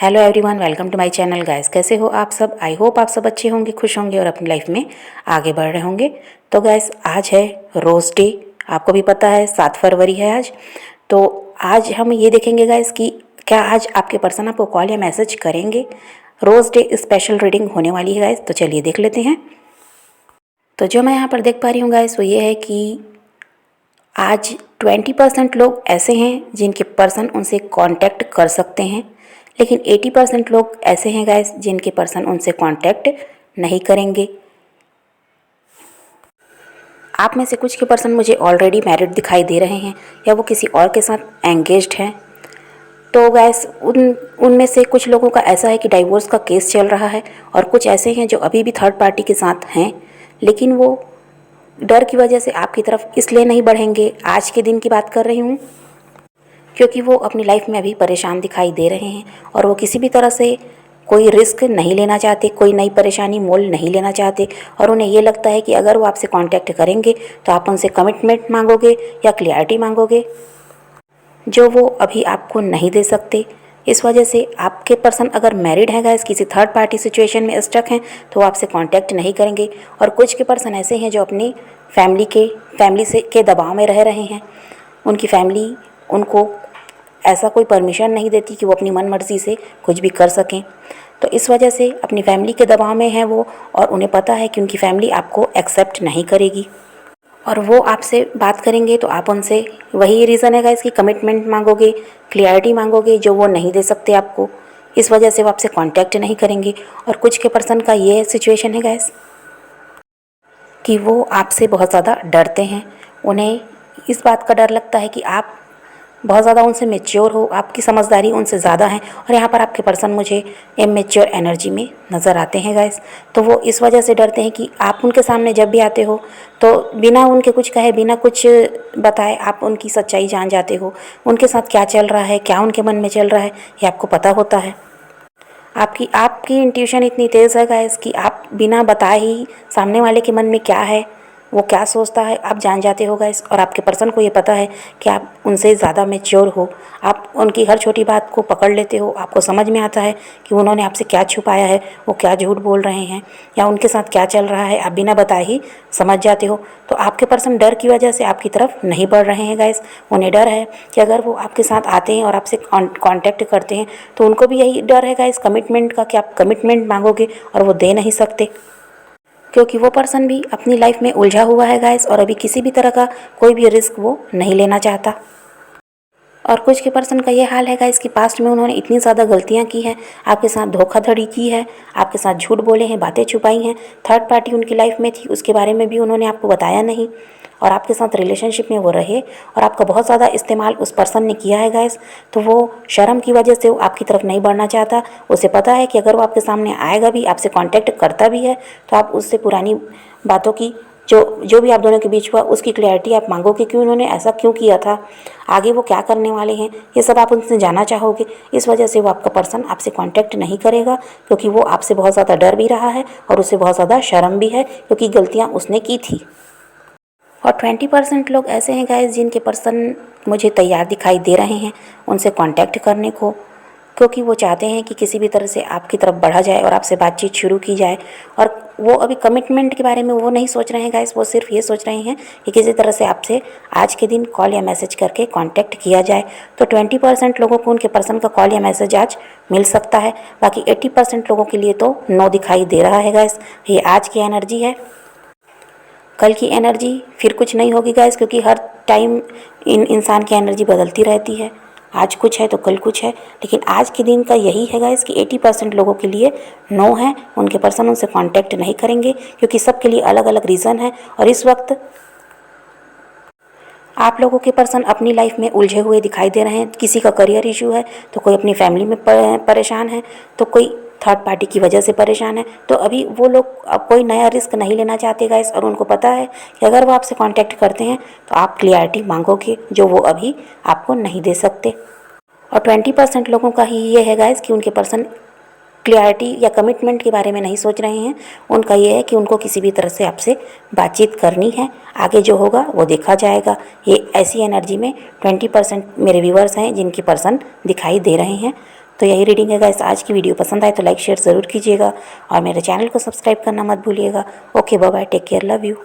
Hello everyone, welcome to my channel guys. कैसे हो आप सब? आई होप आप सब अच्छे होंगे, खुश होंगे और अपनी लाइफ में आगे बढ़ रहे होंगे। तो गाइस, आज है रोज़ डे। आपको भी पता है 7 फरवरी है आज। तो आज हम ये देखेंगे गाइस कि क्या आज आपके पर्सन आपको कॉल या मैसेज करेंगे। रोज़ डे स्पेशल रीडिंग होने वाली है गाइस, तो चलिए देख लेते हैं। तो जो मैं यहाँ पर देख पा रही हूँ गाइस, वो ये है कि आज 20% लोग ऐसे हैं जिनके पर्सन उनसे कांटेक्ट कर सकते हैं, लेकिन 80% लोग ऐसे हैं गाइस जिनके पर्सन उनसे कांटेक्ट नहीं करेंगे। आप में से कुछ के पर्सन मुझे ऑलरेडी मैरिड दिखाई दे रहे हैं या वो किसी और के साथ एंगेज्ड हैं। तो गैस उनमें से कुछ लोगों का ऐसा है कि डाइवोर्स का केस चल रहा है और कुछ ऐसे हैं जो अभी भी थर्ड पार्टी के साथ हैं, लेकिन वो डर की वजह से आपकी तरफ इसलिए नहीं बढ़ेंगे। आज के दिन की बात कर रही हूँ, क्योंकि वो अपनी लाइफ में अभी परेशान दिखाई दे रहे हैं और वो किसी भी तरह से कोई रिस्क नहीं लेना चाहते, कोई नई परेशानी मोल नहीं लेना चाहते। और उन्हें ये लगता है कि अगर वो आपसे कांटेक्ट करेंगे तो आप उनसे कमिटमेंट मांगोगे या क्लियरिटी मांगोगे, जो वो अभी आपको नहीं दे सकते। इस वजह से आपके पर्सन अगर मैरिड है गाइस, किसी थर्ड पार्टी सिचुएशन में स्टक हैं, तो वो आपसे कांटेक्ट नहीं करेंगे। और कुछ के पर्सन ऐसे हैं जो अपनी फैमिली से के दबाव में रह रहे हैं। उनकी फैमिली उनको ऐसा कोई परमिशन नहीं देती कि वो अपनी मन मर्जी से कुछ भी कर सकें। तो इस वजह से अपनी फैमिली के दबाव में हैं वो, और उन्हें पता है कि उनकी फैमिली आपको एक्सेप्ट नहीं करेगी और वो आपसे बात करेंगे तो आप उनसे, वही रीज़न है गाइस कि कमिटमेंट मांगोगे, क्लियरिटी मांगोगे, जो वो नहीं दे सकते आपको। इस वजह से वो आपसे कांटेक्ट नहीं करेंगे। और कुछ के पर्सन का ये सिचुएशन है गाइस कि वो आपसे बहुत ज़्यादा डरते हैं। उन्हें इस बात का डर लगता है कि आप बहुत ज़्यादा उनसे मैच्योर हो, आपकी समझदारी उनसे ज़्यादा है। और यहाँ पर आपके पर्सन मुझे इमैच्योर एनर्जी में नज़र आते हैं गाइस। तो वो इस वजह से डरते हैं कि आप उनके सामने जब भी आते हो तो बिना उनके कुछ कहे, बिना कुछ बताए आप उनकी सच्चाई जान जाते हो। उनके साथ क्या चल रहा है, क्या उनके मन में चल रहा है, ये आपको पता होता है। आपकी इंट्यूशन इतनी तेज़ है गाइस कि आप बिना बताए ही सामने वाले के मन में क्या है, वो क्या सोचता है, आप जान जाते हो गाइस। और आपके पर्सन को ये पता है कि आप उनसे ज़्यादा मैच्योर हो। आप उनकी हर छोटी बात को पकड़ लेते हो। आपको समझ में आता है कि उन्होंने आपसे क्या छुपाया है, वो क्या झूठ बोल रहे हैं या उनके साथ क्या चल रहा है, आप बिना बताए ही समझ जाते हो। तो आपके पर्सन डर की वजह से आपकी तरफ नहीं बढ़ रहे हैं गाइस। उन्हें डर है कि अगर वो आपके साथ आते हैं और आपसे कांटेक्ट करते हैं तो उनको भी यही डर है गाइस कमिटमेंट का, कि आप कमिटमेंट मांगोगे और वो दे नहीं सकते, क्योंकि वो पर्सन भी अपनी लाइफ में उलझा हुआ है गाइस और अभी किसी भी तरह का कोई भी रिस्क वो नहीं लेना चाहता। और कुछ के पर्सन का ये हाल है गाइस कि पास्ट में उन्होंने इतनी ज़्यादा गलतियां की हैं, आपके साथ धोखाधड़ी की है, आपके साथ झूठ बोले हैं, बातें छुपाई हैं। थर्ड पार्टी उनकी लाइफ में थी, उसके बारे में भी उन्होंने आपको बताया नहीं और आपके साथ रिलेशनशिप में वो रहे और आपका बहुत ज़्यादा इस्तेमाल उस पर्सन ने किया है गाइस। तो वो शर्म की वजह से वो आपकी तरफ नहीं बढ़ना चाहता। उसे पता है कि अगर वो आपके सामने आएगा भी, आपसे कांटेक्ट करता भी है, तो आप उससे पुरानी बातों की, जो भी आप दोनों के बीच हुआ, उसकी क्लैरिटी आप मांगोगे कि उन्होंने ऐसा क्यों किया था, आगे वो क्या करने वाले हैं, ये सब आप उनसे जानना चाहोगे। इस वजह से वो आपका पर्सन आपसे कांटेक्ट नहीं करेगा, क्योंकि वो आपसे बहुत ज़्यादा डर भी रहा है और उसे बहुत ज़्यादा शर्म भी है, क्योंकि गलतियाँ उसने की थी। और 20% लोग ऐसे हैं गाइस जिनके पर्सन मुझे तैयार दिखाई दे रहे हैं उनसे कांटेक्ट करने को, क्योंकि वो चाहते हैं कि किसी भी तरह से आपकी तरफ बढ़ा जाए और आपसे बातचीत शुरू की जाए। और वो अभी कमिटमेंट के बारे में वो नहीं सोच रहे हैं गाइस, वो सिर्फ ये सोच रहे हैं कि किसी तरह से आपसे आज के दिन कॉल या मैसेज करके कांटेक्ट किया जाए। तो 20% लोगों को उनके पर्सन का कॉल या मैसेज आज मिल सकता है, बाकी 80% लोगों के लिए तो नो दिखाई दे रहा है गाइस। ये आज की एनर्जी है। कल की एनर्जी फिर कुछ नहीं होगी गाइस, क्योंकि हर टाइम इंसान की एनर्जी बदलती रहती है। आज कुछ है तो कल कुछ है, लेकिन आज के दिन का यही है गाइस कि 80% लोगों के लिए नो है, उनके पर्सन उनसे कांटेक्ट नहीं करेंगे, क्योंकि सबके लिए अलग अलग रीज़न है। और इस वक्त आप लोगों के पर्सन अपनी लाइफ में उलझे हुए दिखाई दे रहे हैं। किसी का करियर इशू है, तो कोई अपनी फैमिली में परेशान है, तो कोई थर्ड पार्टी की वजह से परेशान है। तो अभी वो लोग अब कोई नया रिस्क नहीं लेना चाहते गाइस, और उनको पता है कि अगर वो आपसे कांटेक्ट करते हैं तो आप क्लियरिटी मांगोगे, जो वो अभी आपको नहीं दे सकते। और 20% लोगों का ही ये है गाइस कि उनके पर्सन क्लियरिटी या कमिटमेंट के बारे में नहीं सोच रहे हैं। उनका ये है कि उनको किसी भी तरह से आपसे बातचीत करनी है, आगे जो होगा वो देखा जाएगा। ये ऐसी एनर्जी में 20% मेरे व्यूवर्स हैं जिनकी पर्सन दिखाई दे रहे हैं। तो यही रीडिंग है गाइस आज की। वीडियो पसंद आए तो लाइक शेयर ज़रूर कीजिएगा और मेरे चैनल को सब्सक्राइब करना मत भूलिएगा। Okay bye bye, take care, love you.